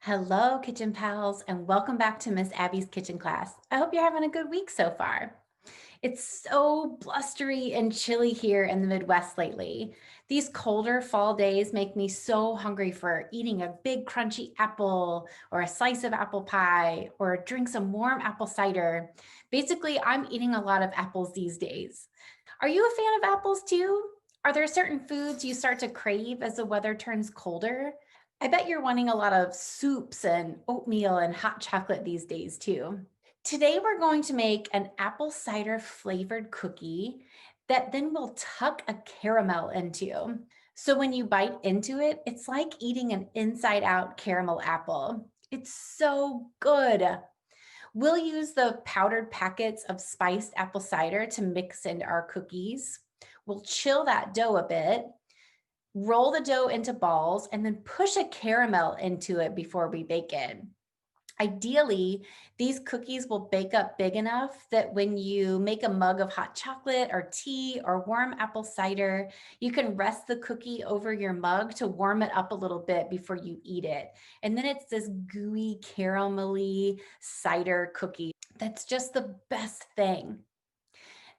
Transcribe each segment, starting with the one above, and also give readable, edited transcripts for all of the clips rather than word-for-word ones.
Hello, Kitchen Pals, and welcome back to Miss Abby's Kitchen Class. I hope you're having a good week so far. It's so blustery and chilly here in the Midwest lately. These colder fall days make me so hungry for eating a big crunchy apple or a slice of apple pie or drink some warm apple cider. Basically, I'm eating a lot of apples these days. Are you a fan of apples too? Are there certain foods you start to crave as the weather turns colder? I bet you're wanting a lot of soups and oatmeal and hot chocolate these days too. Today, we're going to make an apple cider flavored cookie that then we'll tuck a caramel into. So when you bite into it, it's like eating an inside out caramel apple. It's so good. We'll use the powdered packets of spiced apple cider to mix into our cookies. We'll chill that dough a bit, roll the dough into balls, and then push a caramel into it before we bake it. Ideally, these cookies will bake up big enough that when you make a mug of hot chocolate or tea or warm apple cider, you can rest the cookie over your mug to warm it up a little bit before you eat it. And then it's this gooey, caramelly cider cookie that's just the best thing.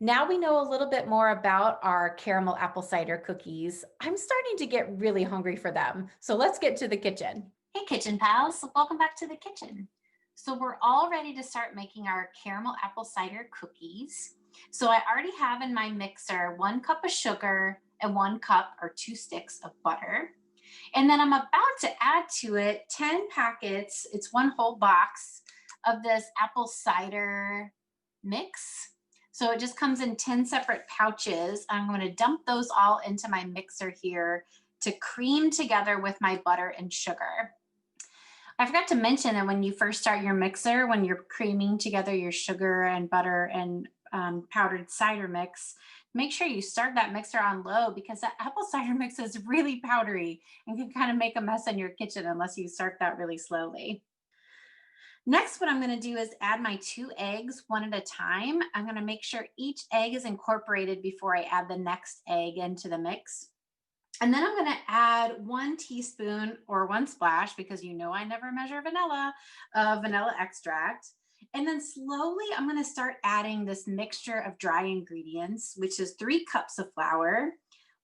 Now we know a little bit more about our caramel apple cider cookies. I'm starting to get really hungry for them. So let's get to the kitchen. Hey Kitchen Pals, welcome back to the kitchen. So we're all ready to start making our caramel apple cider cookies. So I already have in my mixer 1 cup of sugar and 1 cup or 2 sticks of butter. And then I'm about to add to it 10 packets, it's one whole box of this apple cider mix. So it just comes in 10 separate pouches. I'm going to dump those all into my mixer here to cream together with my butter and sugar. I forgot to mention that when you first start your mixer, when you're creaming together your sugar and butter and powdered cider mix, make sure you start that mixer on low because that apple cider mix is really powdery and can kind of make a mess in your kitchen unless you start that really slowly. Next, what I'm going to do is add my 2 eggs one at a time. I'm going to make sure each egg is incorporated before I add the next egg into the mix. And then I'm going to add 1 teaspoon or 1 splash, because you know I never measure vanilla extract. And then slowly I'm going to start adding this mixture of dry ingredients, which is 3 cups of flour,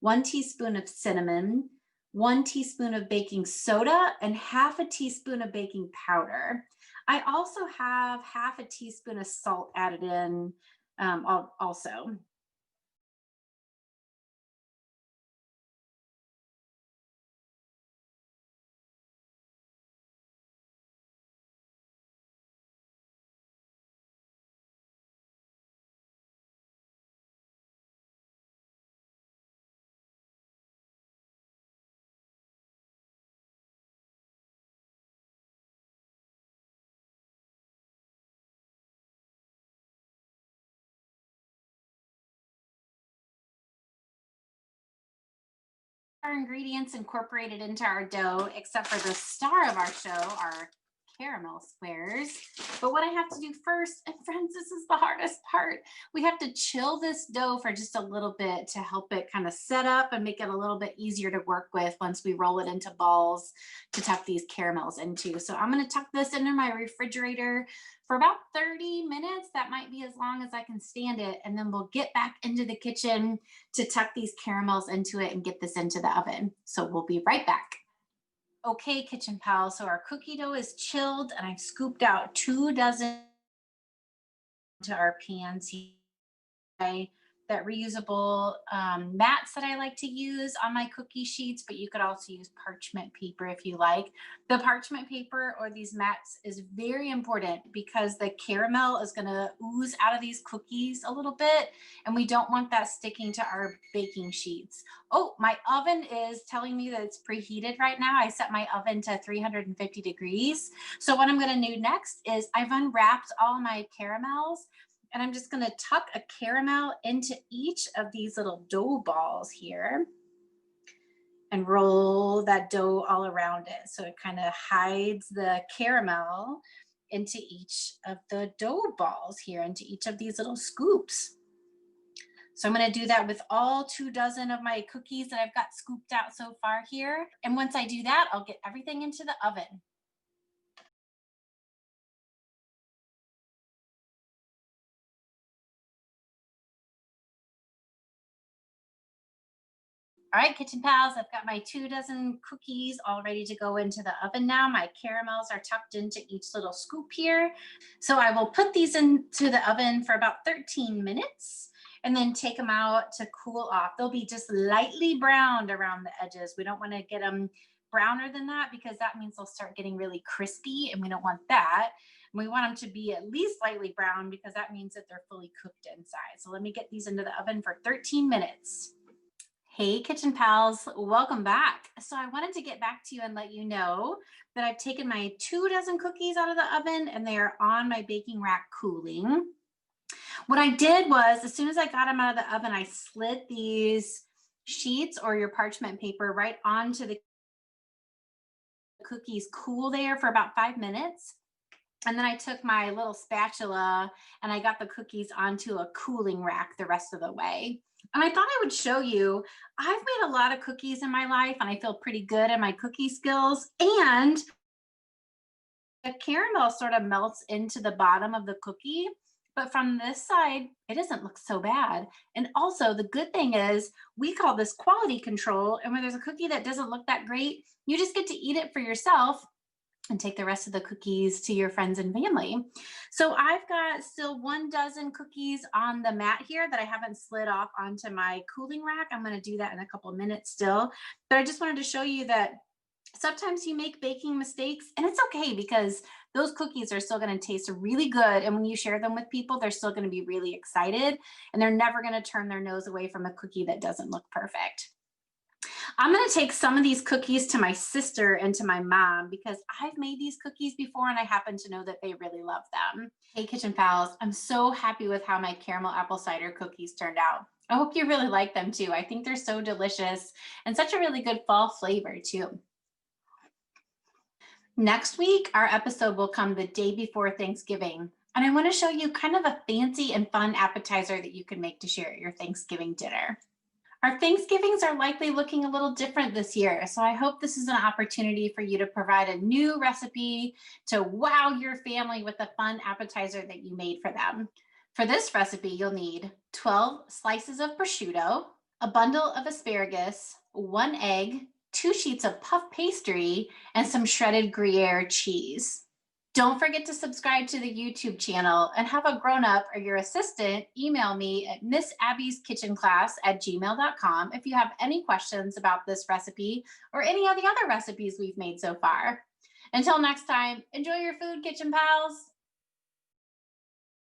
1 teaspoon of cinnamon, 1 teaspoon of baking soda, and half a teaspoon of baking powder. I also have half a teaspoon of salt added in also. Our ingredients incorporated into our dough, except for the star of our show, our caramel squares. But what I have to do first, and friends, this is the hardest part, we have to chill this dough for just a little bit to help it kind of set up and make it a little bit easier to work with once we roll it into balls to tuck these caramels into. So I'm going to tuck this into my refrigerator for about 30 minutes. That might be as long as I can stand it. And then we'll get back into the kitchen to tuck these caramels into it and get this into the oven. So we'll be right back. Okay, Kitchen Pals, so our cookie dough is chilled and I've scooped out 2 dozen to our pans here. That reusable mats that I like to use on my cookie sheets, but you could also use parchment paper if you like. The parchment paper or these mats is very important because the caramel is going to ooze out of these cookies a little bit, and we don't want that sticking to our baking sheets. Oh, my oven is telling me that it's preheated right now. I set my oven to 350 degrees. So what I'm going to do next is I've unwrapped all my caramels, and I'm just going to tuck a caramel into each of these little dough balls here and roll that dough all around it. So it kind of hides the caramel into each of the dough balls here, into each of these little scoops. So I'm going to do that with all 2 dozen of my cookies that I've got scooped out so far here. And once I do that, I'll get everything into the oven. All right, Kitchen Pals, I've got my 2 dozen cookies all ready to go into the oven now. My caramels are tucked into each little scoop here. So I will put these into the oven for about 13 minutes and then take them out to cool off. They'll be just lightly browned around the edges. We don't want to get them browner than that because that means they'll start getting really crispy and we don't want that. And we want them to be at least lightly brown because that means that they're fully cooked inside. So let me get these into the oven for 13 minutes. Hey, Kitchen Pals, welcome back. So I wanted to get back to you and let you know that I've taken my 2 dozen cookies out of the oven and they are on my baking rack cooling. What I did was, as soon as I got them out of the oven, I slid these sheets or your parchment paper right onto the cookies cool there for about 5 minutes. And then I took my little spatula and I got the cookies onto a cooling rack the rest of the way. And I thought I would show you, I've made a lot of cookies in my life and I feel pretty good at my cookie skills. And the caramel sort of melts into the bottom of the cookie. But from this side, it doesn't look so bad. And also the good thing is we call this quality control. And when there's a cookie that doesn't look that great, you just get to eat it for yourself and take the rest of the cookies to your friends and family. So I've got still 1 dozen cookies on the mat here that I haven't slid off onto my cooling rack. I'm going to do that in a couple of minutes still. But I just wanted to show you that sometimes you make baking mistakes and it's okay because those cookies are still going to taste really good. And when you share them with people, they're still going to be really excited and they're never going to turn their nose away from a cookie that doesn't look perfect. I'm going to take some of these cookies to my sister and to my mom because I've made these cookies before and I happen to know that they really love them. Hey, Kitchen Pals, I'm so happy with how my caramel apple cider cookies turned out. I hope you really like them too. I think they're so delicious and such a really good fall flavor too. Next week, our episode will come the day before Thanksgiving. And I want to show you kind of a fancy and fun appetizer that you can make to share at your Thanksgiving dinner. Our Thanksgivings are likely looking a little different this year, so I hope this is an opportunity for you to provide a new recipe to wow your family with a fun appetizer that you made for them. For this recipe, you'll need 12 slices of prosciutto, a bundle of asparagus, 1 egg, 2 sheets of puff pastry, and some shredded Gruyere cheese. Don't forget to subscribe to the YouTube channel and have a grown-up or your assistant email me at missabbyskitchenclass@gmail.com if you have any questions about this recipe or any of the other recipes we've made so far. Until next time, enjoy your food, Kitchen Pals.